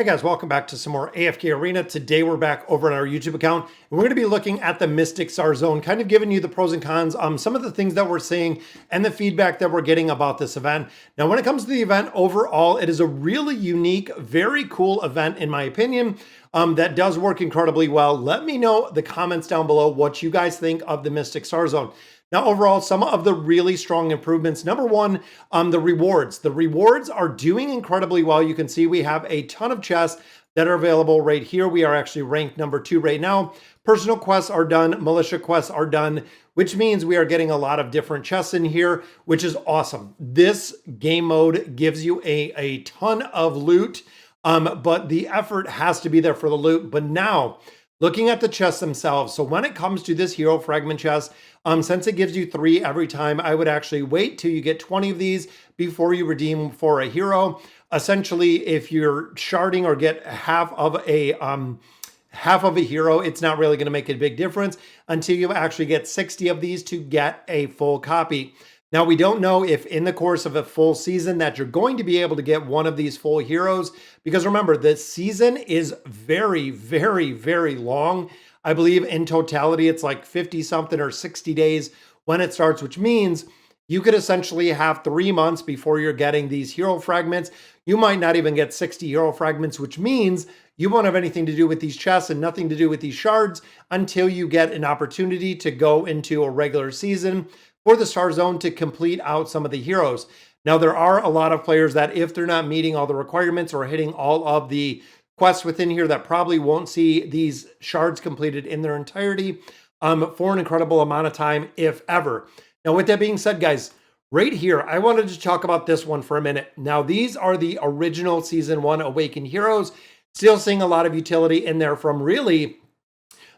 Hey guys, welcome back to some more AFK Arena. Today we're back over on our YouTube account, and we're going to be looking at the Mystic Starzone, kind of giving you the pros and cons, some of the things that we're seeing and the feedback that we're getting about this event. Now, when it comes to the event overall, it is a really unique, very cool event in my opinion, that does work incredibly well. Let me know in the comments down below what you guys think of the Mystic Starzone. Now, overall, some of the really strong improvements. Number one, the rewards. The rewards are doing incredibly well. You can see we have a ton of chests that are available right here. We are actually ranked number 2 right now. Personal quests are done. Militia quests are done, which means we are getting a lot of different chests in here, which is awesome. This game mode gives you a ton of loot, but the effort has to be there for the loot. But now, looking at the chests themselves, so when it comes to this hero fragment chest, since it gives you 3 every time, I would actually wait till you get 20 of these before you redeem for a hero. Essentially, if you're sharding or get half of a hero, it's not really going to make a big difference until you actually get 60 of these to get a full copy. Now, we don't know if in the course of a full season that you're going to be able to get one of these full heroes, because remember, the season is very, very, very long. I believe in totality, it's like 50 something or 60 days when it starts, which means you could essentially have 3 months before you're getting these hero fragments. You might not even get 60 hero fragments, which means you won't have anything to do with these chests and nothing to do with these shards until you get an opportunity to go into a regular season for the Starzone to complete out some of the heroes. Now, there are a lot of players that if they're not meeting all the requirements or hitting all of the quests within here, that probably won't see these shards completed in their entirety for an incredible amount of time, if ever. Now, with that being said, guys, right here, I wanted to talk about this one for a minute. Now, these are the original Season 1 Awakened heroes. Still seeing a lot of utility in there from really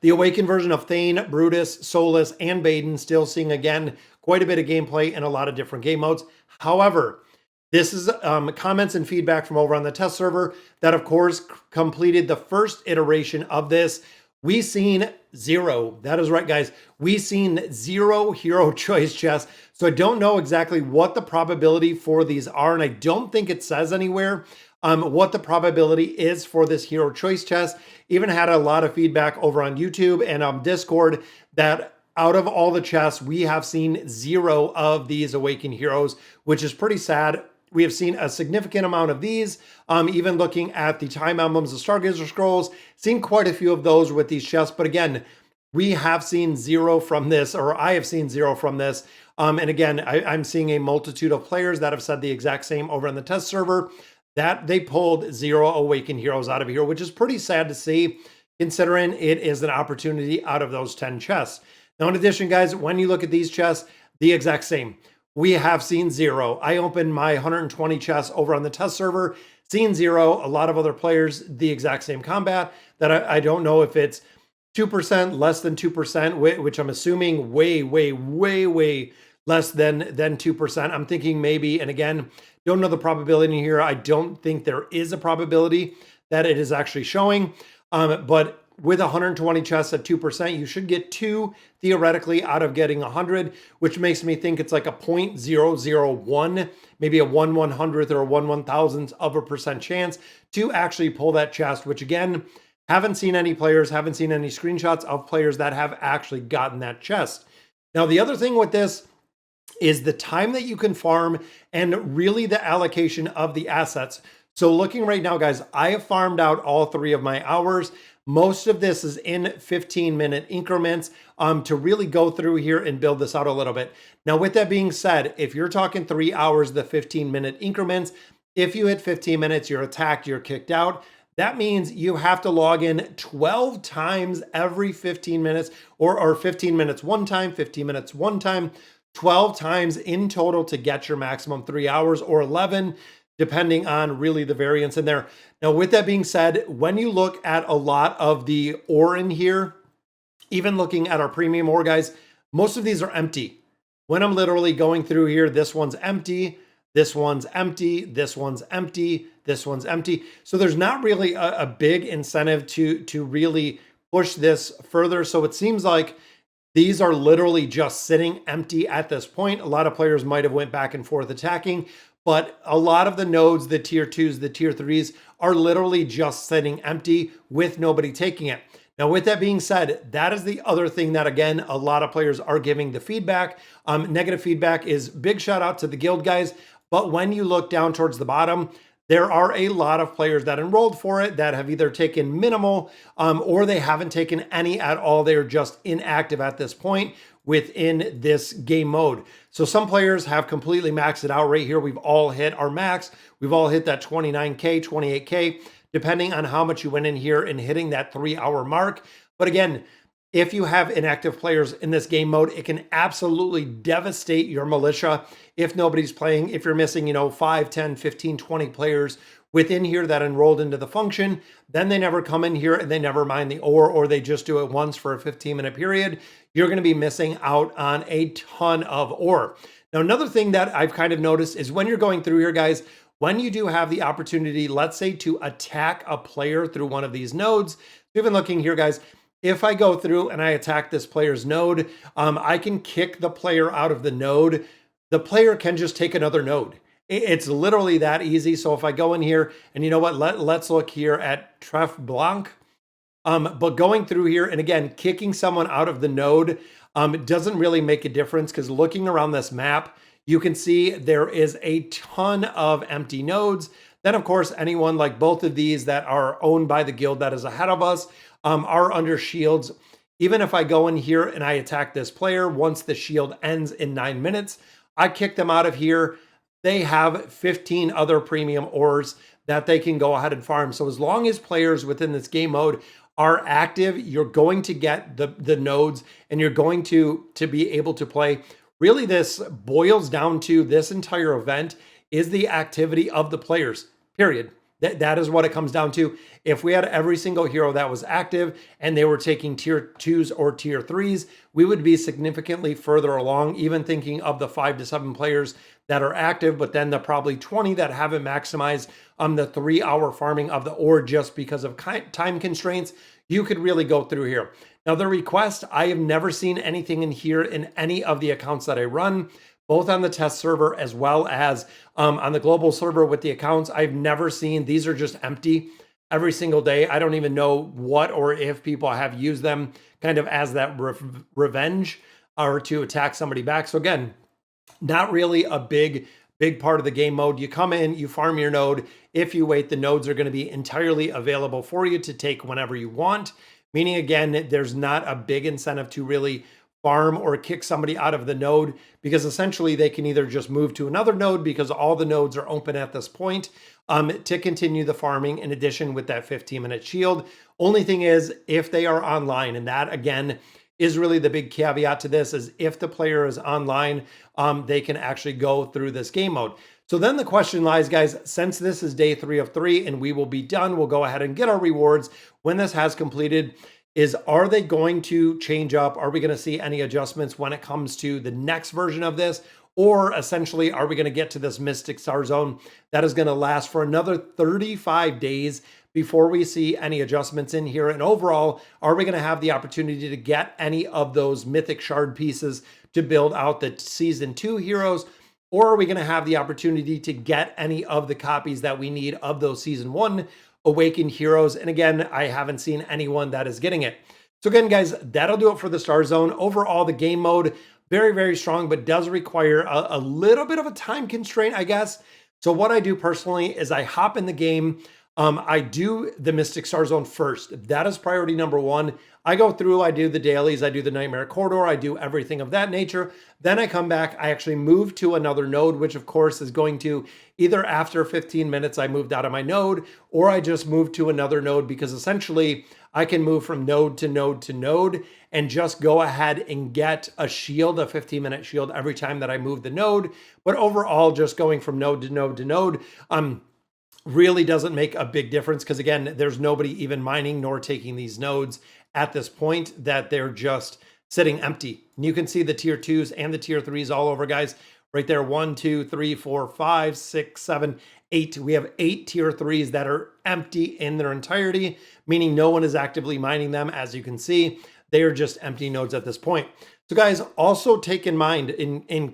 the Awakened version of Thane, Brutus, Solus, and Baden. Still seeing, again, quite a bit of gameplay in a lot of different game modes. However, this is comments and feedback from over on the test server that, of course, completed the first iteration of this. We seen 0. That is right, guys. We seen 0 hero choice chests. So I don't know exactly what the probability for these are, and I don't think it says anywhere what the probability is for this hero choice chest. Even had a lot of feedback over on YouTube and Discord that out of all the chests, we have seen 0 of these Awakened heroes, which is pretty sad. We have seen a significant amount of these, even looking at the time emblems, the Stargazer scrolls, seen quite a few of those with these chests. But again, we have seen 0 from this, or I have seen 0 from this. And again, I'm seeing a multitude of players that have said the exact same over on the test server, that they pulled 0 Awakened heroes out of here, which is pretty sad to see, considering it is an opportunity out of those 10 chests. Now, in addition, guys, when you look at these chests, the exact same. We have seen 0. I opened my 120 chests over on the test server, seen 0. A lot of other players, the exact same combat, that I don't know if it's 2%, less than 2%, which I'm assuming way, way, way, way less than 2%. I'm thinking maybe, and again, don't know the probability in here. I don't think there is a probability that it is actually showing, but with 120 chests at 2%, you should get 2 theoretically out of getting 100, which makes me think it's like a 0.001, maybe a 1/100th or a 1/1000th of a percent chance to actually pull that chest, which again, haven't seen any players, haven't seen any screenshots of players that have actually gotten that chest. Now, the other thing with this is the time that you can farm and really the allocation of the assets. So looking right now, guys, I have farmed out all 3 of my hours. Most of this is in 15-minute increments to really go through here and build this out a little bit. Now, with that being said, if you're talking 3 hours, the 15-minute increments, if you hit 15 minutes, you're attacked, you're kicked out. That means you have to log in 12 times every 15 minutes, or 15 minutes one time, 15 minutes one time, 12 times in total to get your maximum 3 hours, or 11, depending on really the variance in there. Now, with that being said, when you look at a lot of the ore in here, even looking at our premium ore, guys, most of these are empty. When I'm literally going through here, this one's empty, this one's empty, this one's empty, this one's empty. So there's not really a big incentive to really push this further. So it seems like these are literally just sitting empty at this point. A lot of players might have went back and forth attacking, but a lot of the nodes, the tier 2s, the tier 3s, are literally just sitting empty with nobody taking it. Now, with that being said, that is the other thing that, again, a lot of players are giving the feedback. Negative feedback is big shout out to the guild guys. But when you look down towards the bottom, there are a lot of players that enrolled for it that have either taken minimal or they haven't taken any at all. They're just inactive at this point within this game mode. So some players have completely maxed it out right here. We've all hit our max. We've all hit that 29K, 28K, depending on how much you went in here and hitting that 3-hour mark. But again, if you have inactive players in this game mode, it can absolutely devastate your militia if nobody's playing. If you're missing, 5, 10, 15, 20 players within here that enrolled into the function, then they never come in here and they never mine the ore, or they just do it once for a 15-minute period, you're going to be missing out on a ton of ore. Now, another thing that I've kind of noticed is when you're going through here, guys, when you do have the opportunity, let's say, to attack a player through one of these nodes, we've been looking here, guys. If I go through and I attack this player's node, I can kick the player out of the node. The player can just take another node. It's literally that easy. So if I go in here and you know what, let's look here at Tref Blanc. But going through here and again, kicking someone out of the node doesn't really make a difference, because looking around this map, you can see there is a ton of empty nodes. Then, of course, anyone like both of these that are owned by the guild that is ahead of us are under shields. Even if I go in here and I attack this player, once the shield ends in 9 minutes, I kick them out of here. They have 15 other premium ores that they can go ahead and farm. So as long as players within this game mode are active, you're going to get the nodes and you're going to be able to play. Really, this boils down to this entire event is the activity of the players, period. That is what it comes down to. If we had every single hero that was active and they were taking tier 2s or tier 3s, we would be significantly further along, even thinking of the 5 to 7 players that are active, but then the probably 20 that haven't maximized the 3-hour farming of the ore just because of time constraints. You could really go through here. Now, the request, I have never seen anything in here in any of the accounts that I run, both on the test server as well as on the global server with the accounts. I've never seen, these are just empty every single day. I don't even know what or if people have used them kind of as that revenge or to attack somebody back. So again, not really a big part of the game mode. You come in, you farm your node. If you wait, the nodes are going to be entirely available for you to take whenever you want. Meaning, again, there's not a big incentive to really farm or kick somebody out of the node, because essentially they can either just move to another node because all the nodes are open at this point to continue the farming in addition with that 15-minute shield. Only thing is if they are online, and that again is really the big caveat to this, is if the player is online, they can actually go through this game mode. So then the question lies, guys, since this is day 3 of 3 and we will be done, we'll go ahead and get our rewards when this has completed, is are they going to change up? Are we going to see any adjustments when it comes to the next version of this? Or essentially, are we going to get to this Mystic Starzone that is going to last for another 35 days before we see any adjustments in here? And overall, are we going to have the opportunity to get any of those mythic shard pieces to build out the season 2 heroes? Or are we going to have the opportunity to get any of the copies that we need of those season 1 awakened heroes? And again, I haven't seen anyone that is getting it. So again, guys, that'll do it for the Starzone. Overall, the game mode, very, very strong, but does require a little bit of a time constraint, I guess. So what I do personally is I hop in the game. I do the Mystic Starzone first. That is priority number 1. I go through, I do the dailies, I do the Nightmare Corridor, I do everything of that nature. Then I come back, I actually move to another node, which of course is going to either after 15 minutes I moved out of my node, or I just move to another node, because essentially I can move from node to node to node and just go ahead and get a shield, a 15-minute shield every time that I move the node. But overall, just going from node to node to node, really doesn't make a big difference, because again, there's nobody even mining nor taking these nodes at this point, that they're just sitting empty. And you can see the tier 2s and the tier 3s all over, guys, right there. 1, 2, 3, 4, 5, 6, 7, 8. We have 8 tier 3s that are empty in their entirety, meaning no one is actively mining them. As you can see, they are just empty nodes at this point. So guys, also take in mind,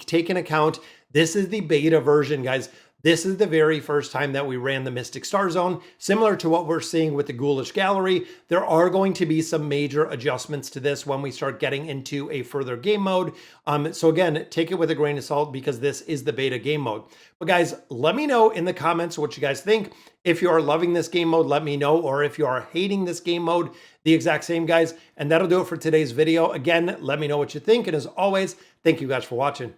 take in account, this is the beta version, guys. This is the very first time that we ran the Mystic Starzone. Similar to what we're seeing with the Ghoulish Gallery, there are going to be some major adjustments to this when we start getting into a further game mode. So again, take it with a grain of salt because this is the beta game mode. But guys, let me know in the comments what you guys think. If you are loving this game mode, let me know. Or if you are hating this game mode, the exact same, guys. And that'll do it for today's video. Again, let me know what you think. And as always, thank you guys for watching.